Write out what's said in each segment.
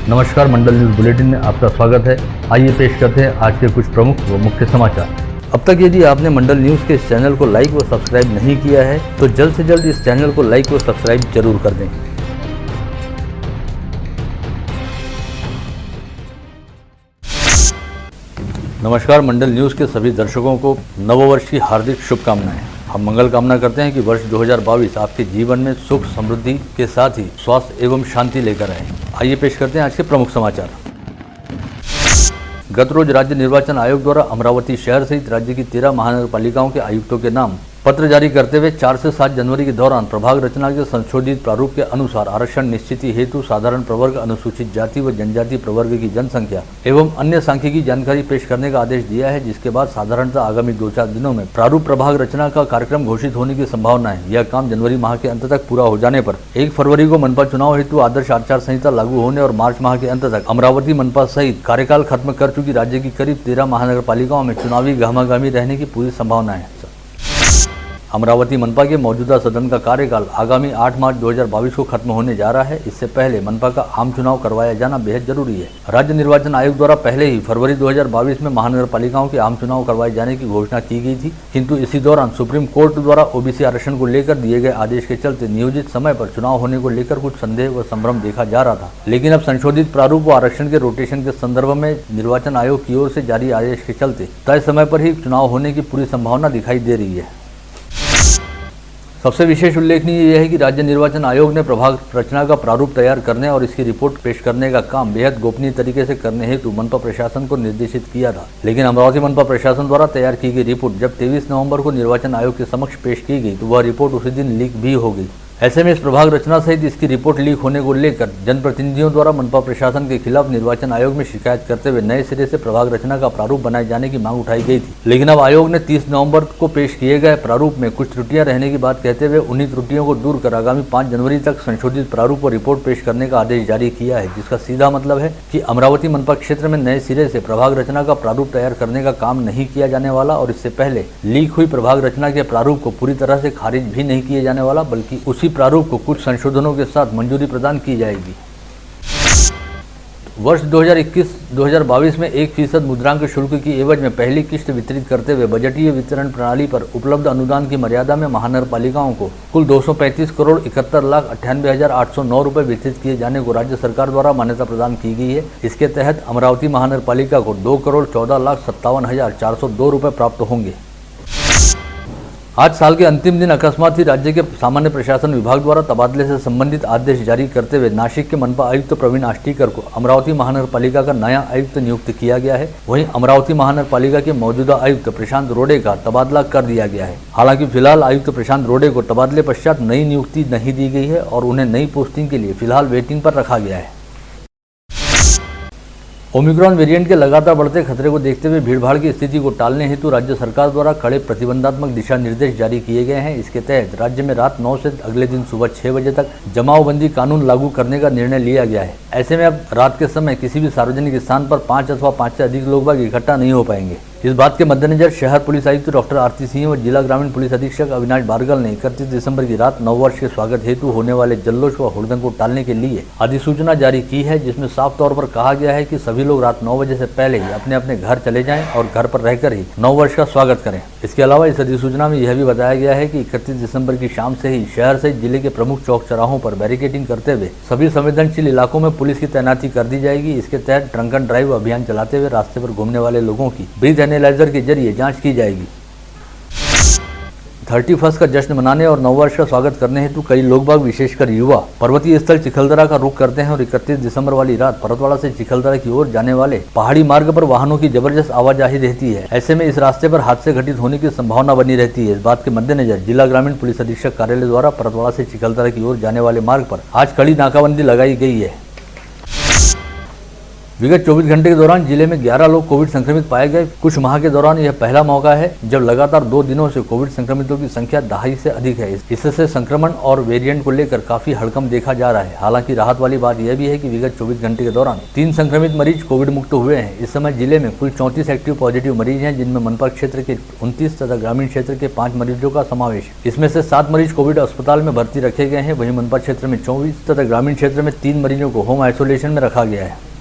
नमस्कार, मंडल news bulletin में आपका स्वागत है। आइए पेश करते हैं आज के कुछ प्रमुख व मुख्य समाचार। अब तक यदि आपने मंडल न्यूज के इस चैनल को लाइक व सब्सक्राइब नहीं किया है तो जल्द से जल्द इस चैनल को लाइक व सब्सक्राइब जरूर कर दें। नमस्कार, मंडल न्यूज के सभी दर्शकों को नववर्ष की हार्दिक शुभकामनाएं। हम मंगल कामना करते हैं कि वर्ष 2022 आपके जीवन में सुख समृद्धि के साथ ही स्वास्थ्य एवं शांति लेकर आए। आइए पेश करते हैं आज के प्रमुख समाचार। गत रोज राज्य निर्वाचन आयोग द्वारा अमरावती शहर सहित राज्य की 13 महानगरपालिकाओं के आयुक्तों के नाम पत्र जारी करते हुए 4 से 7 जनवरी के दौरान प्रभाग रचना के संशोधित प्रारूप के अनुसार आरक्षण निश्चिति हेतु साधारण प्रवर्ग, अनुसूचित जाति व जनजाति प्रवर्ग की जनसंख्या एवं अन्य सांख्यिकी जानकारी पेश करने का आदेश दिया है, जिसके बाद साधारणतः आगामी 2-4 दिनों में प्रारूप प्रभाग रचना का कार्यक्रम घोषित होने की संभावना है। यह काम जनवरी माह के अंत तक पूरा हो जाने पर 1 फरवरी को मनपा चुनाव हेतु आदर्श आचार संहिता लागू होने और मार्च माह के अंत तक अमरावती मनपा सहित कार्यकाल खत्म कर चुकी राज्य की करीब 13 महानगरपालिकाओं में चुनावी गहमागहमी रहने की पूरी संभावना है। अमरावती मनपा के मौजूदा सदन का कार्यकाल आगामी 8 मार्च 2022 को खत्म होने जा रहा है। इससे पहले मनपा का आम चुनाव करवाया जाना बेहद जरूरी है। राज्य निर्वाचन आयोग द्वारा पहले ही फरवरी 2022 में महानगरपालिकाओं के आम चुनाव करवाए जाने की घोषणा की गई थी, किंतु इसी दौरान सुप्रीम कोर्ट द्वारा ओबीसी आरक्षण को लेकर दिए गए आदेश के चलते नियोजित समय पर चुनाव होने को लेकर कुछ संदेह व संभ्रम देखा जा रहा था। लेकिन अब संशोधित प्रारूप व आरक्षण के रोटेशन के संदर्भ में निर्वाचन आयोग की ओर से जारी आदेश के चलते तय समय पर ही चुनाव होने की पूरी संभावना दिखाई दे रही है। सबसे विशेष उल्लेखनीय यह है कि राज्य निर्वाचन आयोग ने प्रभाग रचना का प्रारूप तैयार करने और इसकी रिपोर्ट पेश करने का काम बेहद गोपनीय तरीके से करने हेतु मनपा प्रशासन को निर्देशित किया था। लेकिन अमरावती मनपा प्रशासन द्वारा तैयार की गई रिपोर्ट जब 23 नवंबर को निर्वाचन आयोग के समक्ष पेश की गई तो वह रिपोर्ट उसी दिन लीक भी हो गई। ऐसे में इस प्रभाग रचना सहित इसकी रिपोर्ट लीक होने को लेकर जनप्रतिनिधियों द्वारा मनपा प्रशासन के खिलाफ निर्वाचन आयोग में शिकायत करते हुए नए सिरे से प्रभाग रचना का प्रारूप बनाए जाने की मांग उठाई गई थी। लेकिन अब आयोग ने 30 नवंबर को पेश किए गए प्रारूप में कुछ त्रुटियां रहने की बात कहते हुए उन्हीं त्रुटियों को दूर कर आगामी 5 जनवरी तक संशोधित प्रारूप और रिपोर्ट पेश करने का आदेश जारी किया है, जिसका सीधा मतलब है कि अमरावती मनपा क्षेत्र में नए सिरे से प्रभाग रचना का प्रारूप तैयार करने का काम नहीं किया जाने वाला और इससे पहले लीक हुई प्रभाग रचना के प्रारूप को पूरी तरह से खारिज भी नहीं किया जाने वाला, बल्कि उसी प्रारूप को कुछ संशोधनों के साथ मंजूरी प्रदान की जाएगी। वर्ष 2021-2022 में 1% मुद्रांक शुल्क की एवज में पहली किस्त वितरित करते हुए बजटीय वितरण प्रणाली पर उपलब्ध अनुदान की मर्यादा में महानगरपालिकाओं को कुल 235 करोड़ 71,98,809 रुपए वितरित किए जाने को राज्य सरकार द्वारा मान्यता प्रदान की गई है। इसके तहत अमरावती महानगरपालिका को 2,14,57,402 रुपए प्राप्त होंगे। आज साल के अंतिम दिन अकस्मात ही राज्य के सामान्य प्रशासन विभाग द्वारा तबादले से संबंधित आदेश जारी करते हुए नासिक के मनपा आयुक्त प्रवीण आष्टीकर को अमरावती महानगरपालिका का नया आयुक्त नियुक्त किया गया है। वहीं अमरावती महानगरपालिका के मौजूदा आयुक्त प्रशांत रोडे का तबादला कर दिया गया है। हालांकि फिलहाल आयुक्त प्रशांत रोडे को तबादले पश्चात नई नियुक्ति नहीं दी गई है और उन्हें नई पोस्टिंग के लिए फिलहाल वेटिंग पर रखा गया है। ओमिक्रॉन वेरिएंट के लगातार बढ़ते खतरे को देखते हुए भीड़भाड़ की स्थिति को टालने हेतु राज्य सरकार द्वारा कड़े प्रतिबंधात्मक दिशा निर्देश जारी किए गए हैं। इसके तहत राज्य में रात 9 से अगले दिन सुबह 6 बजे तक जमावबंदी कानून लागू करने का निर्णय लिया गया है। ऐसे में अब रात के समय किसी भी सार्वजनिक स्थान पर 5 अथवा 5 से अधिक लोग इकट्ठा नहीं हो पाएंगे। इस बात के मद्देनजर शहर पुलिस आयुक्त डॉक्टर आरती सिंह व जिला ग्रामीण पुलिस अधीक्षक अविनाश बारगल ने 31 दिसंबर की रात नववर्ष के स्वागत हेतु होने वाले जल्लोष व हुड़दंग को टालने के लिए अधिसूचना जारी की है, जिसमें साफ तौर पर कहा गया है कि सभी लोग रात 9 बजे से पहले ही अपने अपने घर चले जाएं और घर पर रहकर ही नववर्ष का स्वागत करें। इसके अलावा इस अधिसूचना में यह भी बताया गया है कि 31 दिसंबर की शाम से ही शहर सहित जिले के प्रमुख चौक चौराहों पर बैरिकेडिंग करते हुए सभी संवेदनशील इलाकों में पुलिस की तैनाती कर दी जाएगी। इसके तहत ड्रंक एंड ड्राइव अभियान चलाते हुए रास्ते पर घूमने वाले लोगों की ब्रीथ एनालाइजर के जरिए जांच की जाएगी। 31 का जश्न मनाने और नववर्ष का स्वागत करने हेतु कई लोग बाग विशेषकर युवा पर्वतीय स्थल चिखलदरा का रुख करते हैं और 31 दिसंबर वाली रात पर्वतवाड़ा से चिखलदरा की ओर जाने वाले पहाड़ी मार्ग पर वाहनों की जबरदस्त आवाजाही रहती है। ऐसे में इस रास्ते पर हादसे घटित होने की संभावना बनी रहती है। इस बात के मद्देनजर जिला ग्रामीण पुलिस अधीक्षक कार्यालय द्वारा पर्वतवाड़ा से चिखलदरा की ओर जाने वाले मार्ग पर आज कड़ी नाकाबंदी लगाई गई है। विगत 24 घंटे के दौरान जिले में 11 लोग कोविड संक्रमित पाए गए। कुछ माह के दौरान यह पहला मौका है जब लगातार 2 दिनों से कोविड संक्रमितों की संख्या 2.5 से अधिक है। इससे संक्रमण और वेरिएंट को लेकर काफी हड़कंप देखा जा रहा है। हालांकि राहत वाली बात यह भी है कि विगत 24 घंटे के दौरान 3 संक्रमित मरीज कोविड मुक्त हुए हैं। इस समय जिले में कुल 34 एक्टिव पॉजिटिव मरीज हैं, जिनमें मनपा क्षेत्र के 29 तथा ग्रामीण क्षेत्र के 5 मरीजों का समावेश है। इसमें से 7 मरीज कोविड अस्पताल में भर्ती रखे गए हैं। वहीं मनपा क्षेत्र में 24 तथा ग्रामीण क्षेत्र में 3 मरीजों को होम आइसोलेशन में रखा गया है।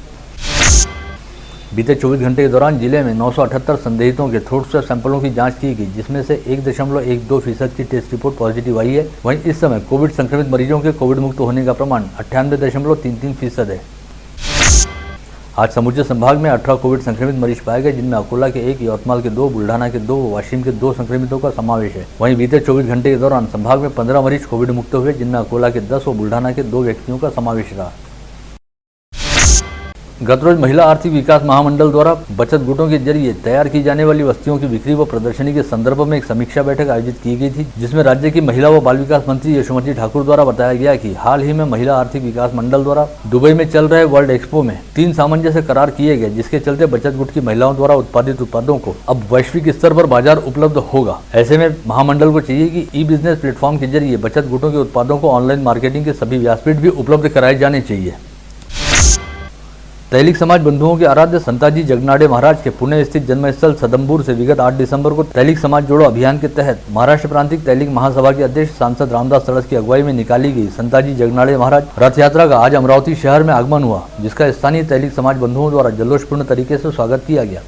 बीते 24 घंटे के दौरान जिले में 978 संदिग्धों के थ्रोट स्वैब सैंपलों की जांच की गई, जिसमें से 1.12% की टेस्ट रिपोर्ट पॉजिटिव आई है। वहीं इस समय कोविड संक्रमित मरीजों के कोविड मुक्त होने का प्रमाण 98.33% है। आज समूचे संभाग में 18 कोविड संक्रमित मरीज पाए गए, जिनमें अकोला के 1, यवतमाल के 2, बुल्ढाना के 2, वाशिम के 2 संक्रमितों का समावेश है। वहीं बीते 24 घंटे के दौरान संभाग में 15 मरीज कोविड मुक्त हुए, जिनमें अकोला के 10 और बुल्ढाना के 2 व्यक्तियों का समावेश रहा। गत रोज महिला आर्थिक विकास महामंडल द्वारा बचत गुटों के जरिए तैयार की जाने वाली वस्तुओं की बिक्री व प्रदर्शनी के संदर्भ में एक समीक्षा बैठक आयोजित की गई थी, जिसमें राज्य की महिला व बाल विकास मंत्री यशोमती ठाकुर द्वारा बताया गया कि हाल ही में महिला आर्थिक विकास मंडल द्वारा दुबई में चल रहे वर्ल्ड एक्सपो में 3 सामंजस्य करार किए गए, जिसके चलते बचत गुट की महिलाओं द्वारा उत्पादित उत्पादों को अब वैश्विक स्तर पर बाजार उपलब्ध होगा। ऐसे में महामंडल को चाहिए कि ई बिजनेस प्लेटफॉर्म के जरिए बचत गुटों के उत्पादों को ऑनलाइन मार्केटिंग के सभी व्यासपीठ भी उपलब्ध कराए जाने चाहिए। तैलिक समाज बंधुओं के आराध्य संताजी जगनाड़े महाराज के पुणे स्थित जन्मस्थल सदम्बूर से विगत 8 दिसंबर को तैलिक समाज जोड़ो अभियान के तहत महाराष्ट्र प्रांतिक तैलिक महासभा के अध्यक्ष सांसद रामदास तड़स की अगुवाई में निकाली गई संताजी जगनाड़े महाराज रथ यात्रा का आज अमरावती शहर में आगमन हुआ, जिसका स्थानीय तैलिक समाज बंधुओं द्वारा जल्लोषपूर्ण तरीके से स्वागत किया गया।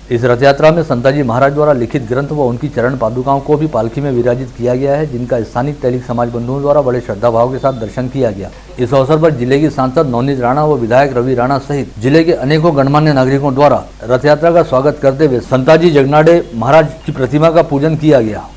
इस रथ यात्रा में संताजी महाराज द्वारा लिखित ग्रंथ व उनकी चरण पादुकाओं को भी पालकी में विराजित किया गया है, जिनका स्थानिक तैलिक समाज बंधुओं द्वारा बड़े श्रद्धा भाव के साथ दर्शन किया गया। इस अवसर पर जिले की सांसद नवनीत राणा व विधायक रवि राणा सहित जिले के अनेकों गणमान्य नागरिकों द्वारा रथ यात्रा का स्वागत करते हुए संताजी जगनाड़े महाराज की प्रतिमा का पूजन किया गया।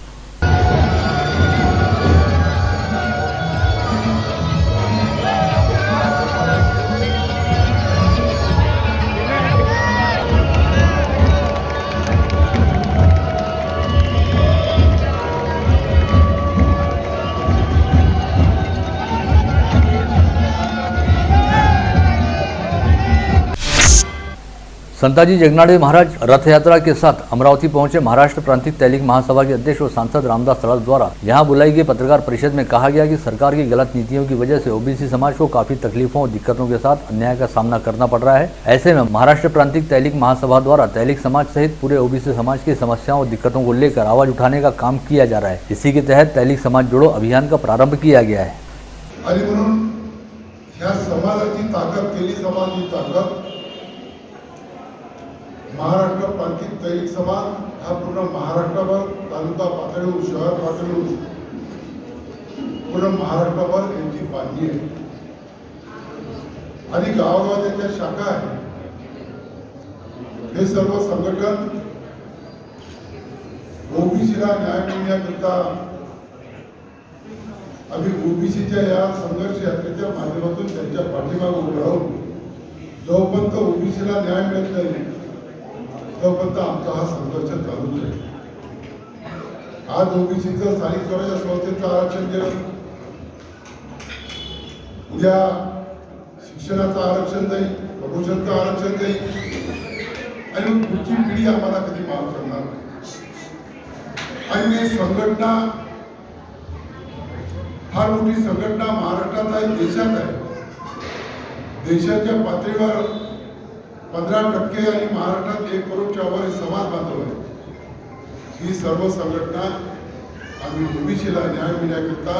संताजी जगनाड़े महाराज रथ यात्रा के साथ अमरावती पहुंचे। महाराष्ट्र प्रांतिक तैलिक महासभा के अध्यक्ष और सांसद रामदास तड़स द्वारा यहां बुलाई गई पत्रकार परिषद में कहा गया कि सरकार की गलत नीतियों की वजह से ओबीसी समाज को काफी तकलीफों और दिक्कतों के साथ अन्याय का सामना करना पड़ रहा है। ऐसे में महाराष्ट्र प्रांतिक तैलिक महासभा द्वारा तैलिक समाज सहित पूरे ओबीसी समाज की समस्याओं और दिक्कतों को लेकर आवाज उठाने का काम किया जा रहा है। इसी के तहत तैलिक समाज जोड़ो अभियान का प्रारंभ किया गया है। महाराष्ट्र प्रांतिक तैलिक समाज हा पूर्ण महाराष्ट्रभर, तालुका पातळीवर, शहर पातळीवर, पूर्ण महाराष्ट्रभर यांची बांधणी आहे आणि गावागावात त्यांच्या शाखा आहे। हे सर्व संघटन ओबीसीला न्याय मिळण्याकरिता आम्ही ओबीसीच्या या संघर्ष यात्रेच्या माध्यमातून त्यांच्या पाठीमागे उभे राहून जोपर्यंत ओबीसीला न्याय मिळत नाही तोपर्यंत आमचा हा संघर्ष चालूच आहे। आज ओबीसीचं स्थानिक स्वराज्य संस्थेचं आरक्षण दिलं, उद्या शिक्षणाचं आरक्षण जाईल, प्रमोशनचं आरक्षण जाईल आणि मग पुढची पिढी आम्हाला कधी माफ करणार नाही। आणि ही संघटना फार मोठी संघटना महाराष्ट्रात आहे, देशात आहे। देशाच्या पातळीवर 15% आणि महाराष्ट्रात 1 करोडच्या वर समाज बांधव आहे। ही सर्व संघटना आम्ही ओबीसीला न्याय मिळण्याकरिता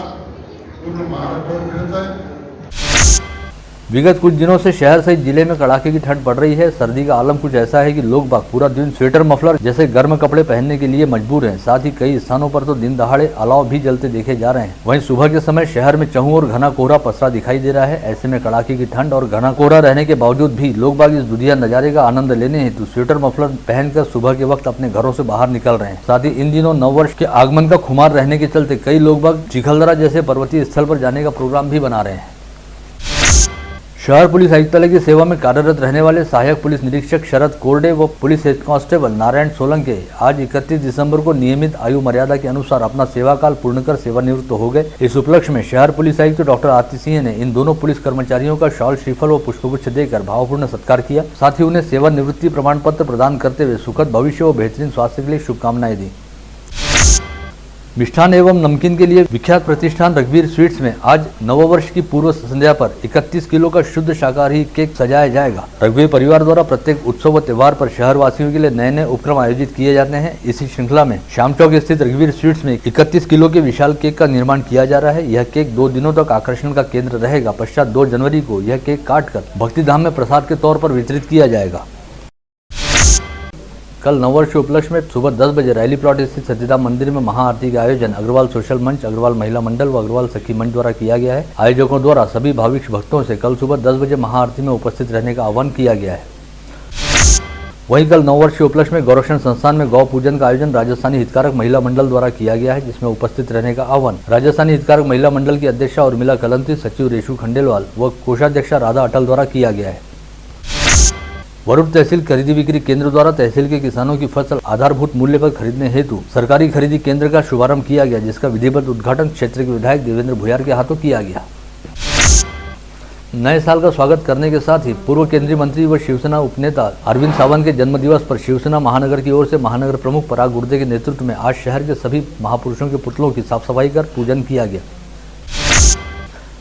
पूर्ण महाराष्ट्रावर फिरत आहे। विगत कुछ दिनों से शहर सहित जिले में कड़ाके की ठंड पड़ रही है। सर्दी का आलम कुछ ऐसा है कि लोग बाग पूरा दिन स्वेटर मफलर जैसे गर्म कपड़े पहनने के लिए मजबूर हैं। साथ ही कई स्थानों पर तो दिन दहाड़े अलाव भी जलते देखे जा रहे हैं। वहीं सुबह के समय शहर में चहुं और घना कोहरा पसरा दिखाई दे रहा है। ऐसे में कड़ाके की ठंड और घना कोहरा रहने के बावजूद भी लोग बाग इस दुधिया नजारे का आनंद लेने हेतु स्वेटर मफलर पहनकर सुबह के वक्त अपने घरों से बाहर निकल रहे हैं। साथ ही इन दिनों नववर्ष के आगमन का खुमार रहने के चलते कई लोग बाग चिखलदरा जैसे पर्वतीय स्थल पर जाने का प्रोग्राम भी बना रहे हैं। शहर पुलिस आयुक्तालय की सेवा में कार्यरत रहने वाले सहायक पुलिस निरीक्षक शरद कोरडे व police head constable Narayan Solanke आज 31 दिसंबर को नियमित आयु मर्यादा के अनुसार अपना सेवाकाल पूर्ण कर सेवानिवृत्त हो गए। इस उपलक्ष्य में शहर पुलिस आयुक्त डॉक्टर आरती सिंह ने इन दोनों पुलिस कर्मचारियों का शॉल, श्रीफल व पुष्पगुच्छ देकर भावपूर्ण सत्कार किया। साथ ही उन्हें सेवानिवृत्ति प्रमाण पत्र प्रदान करते हुए सुखद भविष्य व बेहतरीन स्वास्थ्य के लिए शुभकामनाएं दी। मिष्ठान एवं नमकीन के लिए विख्यात प्रतिष्ठान रघुवीर स्वीट्स में आज नववर्ष की पूर्व संध्या पर 31 किलो का शुद्ध शाकाहारी केक सजाया जाएगा। रघुवीर परिवार द्वारा प्रत्येक उत्सव व त्योहार पर शहर वासियों के लिए नए नए उपक्रम आयोजित किए जाते हैं। इसी श्रृंखला में शाम चौक स्थित रघुवीर स्वीट्स में 31 किलो के विशाल केक का निर्माण किया जा रहा है। यह केक 2 दिनों तक आकर्षण का केंद्र रहेगा। पश्चात 2 जनवरी को यह केक काटकर भक्तिधाम में प्रसाद के तौर पर वितरित किया जाएगा। कल नववर्ष के उपलक्ष्य में सुबह 10 बजे रैली प्लॉट स्थित सतीराम मंदिर में महाआरती का आयोजन अग्रवाल सोशल मंच, अग्रवाल महिला मंडल व अग्रवाल सखी मंच द्वारा किया गया है। आयोजकों द्वारा सभी भाविक भक्तों से कल सुबह 10 बजे महाआरती में उपस्थित रहने का आह्वान किया गया है। वहीं कल नववर्ष के उपलक्ष्य में गौरक्षण संस्थान में गौ पूजन का आयोजन राजस्थानी हितकारक महिला मंडल द्वारा किया गया है, जिसमें उपस्थित रहने का आह्वान राजस्थानी हितकारक महिला मंडल की अध्यक्षा उर्मिला कलंती, सचिव रेशु खंडेलवाल व कोषाध्यक्षा राधा अटल द्वारा किया गया है। वरुण तहसील खरीदी बिक्री केंद्र द्वारा तहसील के किसानों की फसल आधारभूत मूल्य पर खरीदने हेतु सरकारी खरीदी केंद्र का शुभारंभ किया गया, जिसका विधिवत उद्घाटन क्षेत्र के विधायक देवेंद्र भुयार के हाथों किया गया। नए साल का स्वागत करने के साथ ही पूर्व केंद्रीय मंत्री व शिवसेना उपनेता अरविंद सावंत के जन्मदिवस पर शिवसेना महानगर की ओर से महानगर प्रमुख पराग गुर्दे के नेतृत्व में आज शहर के सभी महापुरुषों के पुतलों की साफ सफाई कर पूजन किया गया।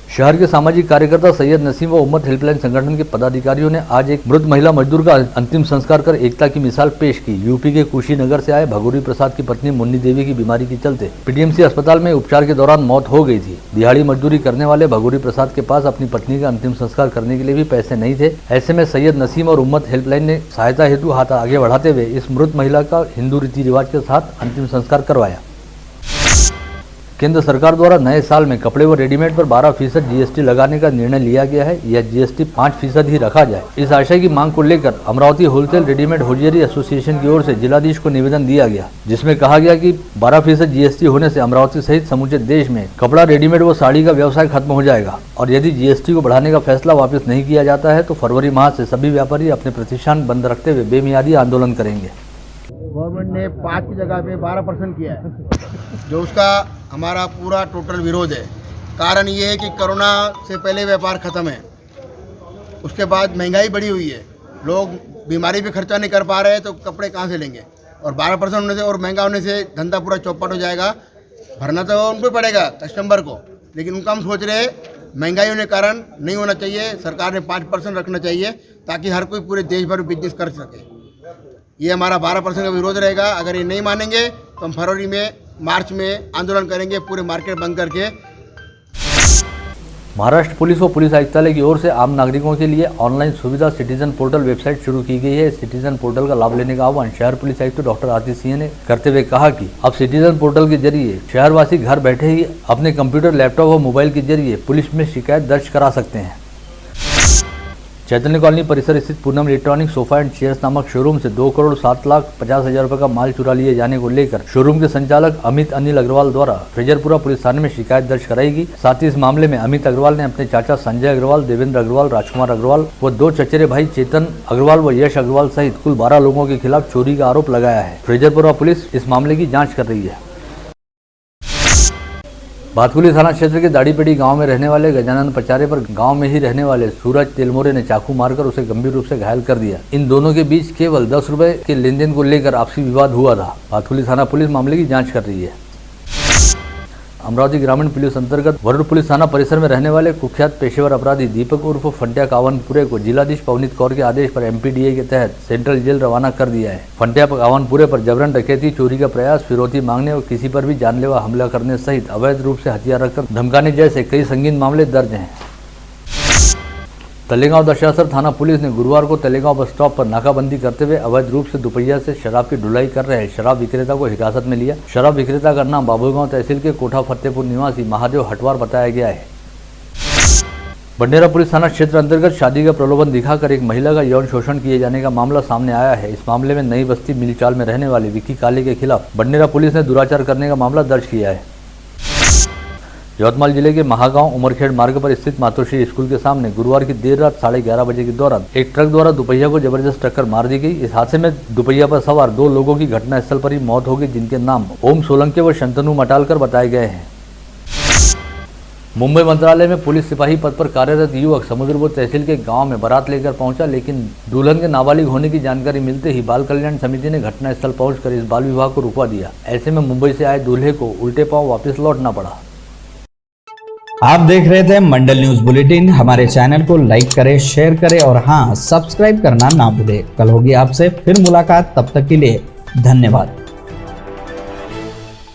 शहर के सामाजिक कार्यकर्ता सैयद नसीम व उम्मत हेल्पलाइन संगठन के पदाधिकारियों ने आज एक मृत महिला मजदूर का अंतिम संस्कार कर एकता की मिसाल पेश की। यूपी के कुशीनगर से आए भगोरी प्रसाद की पत्नी मुन्नी देवी की बीमारी के चलते पीडीएमसी अस्पताल में उपचार के दौरान मौत हो गई थी। दिहाड़ी मजदूरी करने वाले भगोरी प्रसाद के पास अपनी पत्नी का अंतिम संस्कार करने के लिए भी पैसे नहीं थे। ऐसे में सैयद नसीम और उम्मत हेल्पलाइन ने सहायता हेतु हाथ आगे बढ़ाते हुए इस मृत महिला का हिंदू रीति रिवाज के साथ अंतिम संस्कार करवाया। केंद्र सरकार द्वारा नए साल में कपड़े व रेडीमेड पर 12% जीएसटी लगाने का निर्णय लिया गया है। यह जीएसटी 5% ही रखा जाए। इस आशय की मांग को लेकर Amravati wholesale readymade hosiery association की ओर से जिलाधीश को निवेदन दिया गया, जिसमें कहा गया कि 12% जीएसटी होने से अमरावती सहित समूचे देश में कपड़ा, रेडीमेड व साड़ी का व्यवसाय खत्म हो जाएगा और यदि जीएसटी को बढ़ाने का फैसला वापस नहीं किया जाता है तो फरवरी माह से सभी व्यापारी अपने प्रतिष्ठान बंद रखते हुए बेमियादी आंदोलन करेंगे। गवर्नमेंट ने 5 की जगह पे 12% किया है, जो उसका हमारा पूरा टोटल विरोध है। कारण ये है कि कोरोना से पहले व्यापार ख़त्म है, उसके बाद महंगाई बढ़ी हुई है, लोग बीमारी पे खर्चा नहीं कर पा रहे हैं तो कपड़े कहाँ से लेंगे। और 12% होने से और महंगा होने से धंधा पूरा चौपट हो जाएगा। भरना तो उनको पड़ेगा कस्टमर को, लेकिन उनका हम सोच रहे हैं महंगाई होने के कारण नहीं होना चाहिए। सरकार ने 5% रखना चाहिए ताकि हर कोई पूरे देश भर में बिजनेस कर सके। ये हमारा 12% का विरोध रहेगा। अगर ये नहीं मानेंगे तो हम फरवरी में, मार्च में आंदोलन करेंगे, पूरे मार्केट बंद करके। महाराष्ट्र पुलिस व पुलिस आयुक्तालय की ओर से आम नागरिकों के लिए ऑनलाइन सुविधा सिटीजन पोर्टल वेबसाइट शुरू की गई है। सिटीजन पोर्टल का लाभ लेने का आह्वान शहर पुलिस आयुक्त डॉक्टर आरती सिंह ने करते हुए कहा कि अब सिटीजन पोर्टल के जरिए शहरवासी घर बैठे ही अपने कंप्यूटर, लैपटॉप व मोबाइल के जरिए पुलिस में शिकायत दर्ज करा सकते हैं। चैतन्य कॉलोनी परिसर स्थित Poonam electronic sofa and chairs नामक शोरूम से 2,07,50,000 रुपए का माल चुरा लिए जाने को लेकर शोरूम के संचालक अमित अनिल अग्रवाल द्वारा फ्रेजरपुरा पुलिस थाने में शिकायत दर्ज कराई। साथ ही इस मामले में अमित अग्रवाल ने अपने चाचा संजय अग्रवाल, देवेंद्र अग्रवाल, राजकुमार अग्रवाल व 2 चचेरे भाई चेतन अग्रवाल व यश अग्रवाल सहित कुल 12 लोगों के खिलाफ चोरी का आरोप लगाया है। फ्रेजरपुरा पुलिस इस मामले की जाँच कर रही है। भातकुली थाना क्षेत्र के दाढ़ीपेड़ी गांव में रहने वाले गजानन पचारे पर गांव में ही रहने वाले सूरज तेलमोरे ने चाकू मारकर उसे गंभीर रूप से घायल कर दिया। इन दोनों के बीच केवल 10 रुपए के लेन देन को लेकर आपसी विवाद हुआ था। भातकुली थाना पुलिस मामले की जांच कर रही है। अमरावती ग्रामीण पुलिस अंतर्गत वरुण पुलिस थाना परिसर में रहने वाले कुख्यात पेशेवर अपराधी दीपक उर्फ फंटिया कावनपुरे को जिलाधीश पवनीत कौर के आदेश पर एमपीडीए के तहत सेंट्रल जेल रवाना कर दिया है। फंटिया कावनपुरे पर जबरन डकैती, चोरी का प्रयास, फिरौती मांगने और किसी पर भी जानलेवा हमला करने सहित अवैध रूप से हथियार रखकर धमकाने जैसे कई संगीन मामले दर्ज हैं। तलेगांव दशासर थाना पुलिस ने गुरुवार को तलेगांव बस स्टॉप पर नाकाबंदी करते हुए अवैध रूप से दुपहिया से शराब की ढुलाई कर रहे शराब विक्रेता को हिरासत में लिया। शराब विक्रेता का नाम बाबूगांव तहसील के कोठा फतेहपुर निवासी महादेव हटवार बताया गया है। बंडेरा पुलिस थाना क्षेत्र अंतर्गत शादी का प्रलोभन दिखाकर एक महिला का यौन शोषण किए जाने का मामला सामने आया है। इस मामले में नई बस्ती मिलीचाल में रहने वाली विक्की काले के खिलाफ बंडेरा पुलिस ने दुराचार करने का मामला दर्ज किया है। यवतमाल जिले के महागांव उमरखेड़ मार्ग पर स्थित मातोश्री स्कूल के सामने गुरुवार की देर रात 11:30 बजे के दौरान एक ट्रक द्वारा दुपहिया को जबरदस्त टक्कर मार दी गई। इस हादसे में दुपहिया पर सवार 2 लोगों की घटनास्थल पर ही मौत हो गई, जिनके नाम ओम सोलंके व शंतनु मटालकर बताए गए हैं। मुंबई मंत्रालय में पुलिस सिपाही पद पर कार्यरत युवक समुद्रपुर तहसील के गांव में बारात लेकर पहुंचा, लेकिन दुल्हन के नाबालिग होने की जानकारी मिलते ही बाल कल्याण समिति ने घटनास्थल पहुंचकर इस बाल विवाह को रुकवा दिया। ऐसे में मुंबई से आए दूल्हे को उल्टे पांव वापस लौटना पड़ा। आप देख रहे थे मंडल न्यूज बुलेटिन। हमारे चैनल को लाइक करें, शेयर करें और हाँ, सब्सक्राइब करना ना भूलें। कल होगी आपसे फिर मुलाकात, तब तक के लिए धन्यवाद।